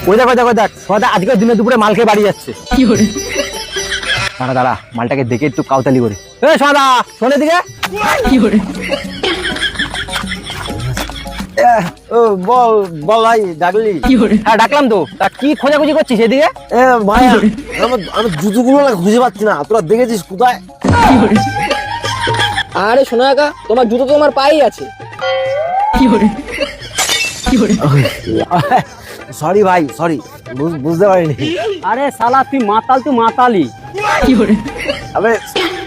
ওই দেখ সোদা আজকের দিনে দুপুরে মাল খেয়ে বাড়ি যাচ্ছে। দাঁড়া দাঁড়া, মালটাকে দেখে একটু কাউতালি করি। এ সোদা, শোনে দিকে। বল বল ভাই, ডাকলি? হ্যাঁ ডাকলাম তো। তা কি খোঁজাখুঁজি করছিস এদিকে? ভাই আমি জুতোগুলো না খুঁজে পাচ্ছি না, তোরা দেখেছিস কোথায়? আরে শোনো একা, তোমার জুতো তো তোমার পায়েই আছে। সরি ভাই, সরি, বুঝতে পারিনি। আরে শালা তুই মাতাল, তুই মাতালি। আবে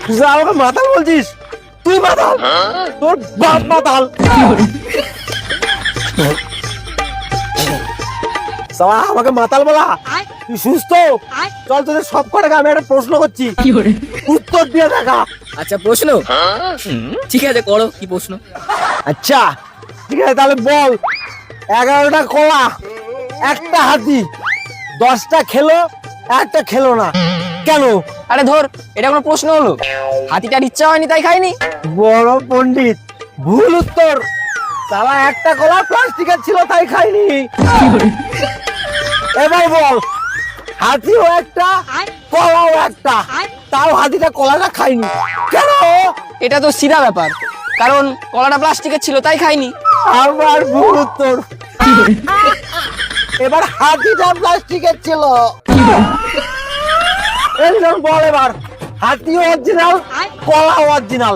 তুই আমাকে মাতাল বলছিস? তুই মাতাল? তোর বাপ মাতাল। সালা আমাকে মাতাল বলা? তুই সুস্থ? চল তোদের সব কটাকে আমি একটা প্রশ্ন করছি, উত্তর দিয়ে দেখা। আচ্ছা প্রশ্ন, ঠিক আছে করো, কি প্রশ্ন? আচ্ছা ঠিক আছে, তাহলে বল, 11টা কলা একটা হাতি 10টা খেলো, একটা খেলো না, কেন? আরে ধর, এটা কোনো প্রশ্ন হলো? হাতিটার ইচ্ছা হয়নি তাই খাইনি। বড় পণ্ডিত, ভুল উত্তর। সালা একটা কলা প্লাস্টিকের ছিল তাই খাইনি। এবার বল, হাতিও একটা কলাও একটা, তাও হাতিটা কলাটা খাইনি, কেন? এটা তো সিধা ব্যাপার, কারণ কলাটা প্লাস্টিকের ছিল তাই খাইনি। আমার ভুল উত্তর। এবার হাতিটা প্লাস্টিকের ছিল। একজন বল এবার, হাতিও অরিজিনাল কলাও অরিজিনাল,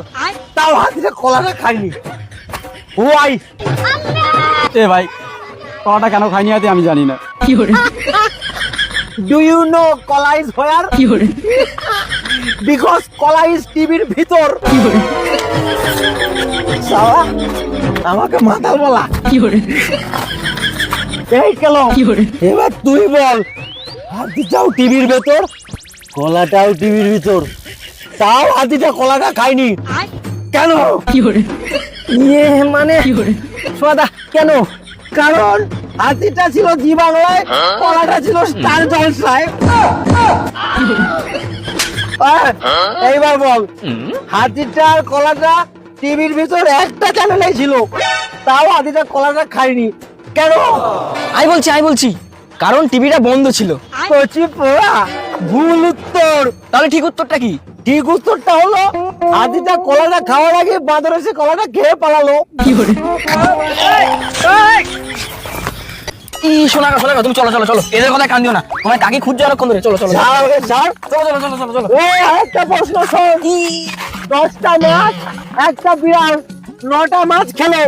তাও হাতিটা কলাটা খাইনি, ওয়াই? এ ভাই, কলাটা কেন খাইনি হাতি আমি জানি না। ডু ইউ নো কলা ইজ হোয়ার? বিকজ কলা ইজ টিভির ভিতর। শালা আমাকে মাতাল বলা। এই গেল, এবার তুই বল, হাতিটাও টিভির ভেতর, কলাটাও টিভির ভিতর, তাও হাতিটা কলাটা খায়নি, কেন? ইয়ে মানে সোদা কেন? কারণ হাতিটা ছিল জি বাংলায়, কলাটা ছিল স্টার জলসায়। এইবার বল, হাতিটা আর কলাটা টিভির ভিতর একটা চ্যানেলে ছিল, তাও হাতিটা কলাটা খায়নি, কেন? আমি বলছি, কারণ টিভিটা বন্ধ ছিল। কচি পোড়া, ভুল উত্তর। তাহলে ঠিক উত্তরটা কি? ঠিক উত্তরটা হলো, হাতিটা কলাটা খাওয়ার আগে বাঁদর এসে কলাটা খেয়ে পালালো। শোনা তুমি চলো, এদের কথা কান দিও না, তোমার কাকি খুঁজছে অনেকক্ষণ ধরে। চলো ছাড় আমাকে, ছাড়। চলো। ওই একটা প্রশ্ন শোন, 10টা মাছ একটা বিড়াল 9টা মাছ খেলো,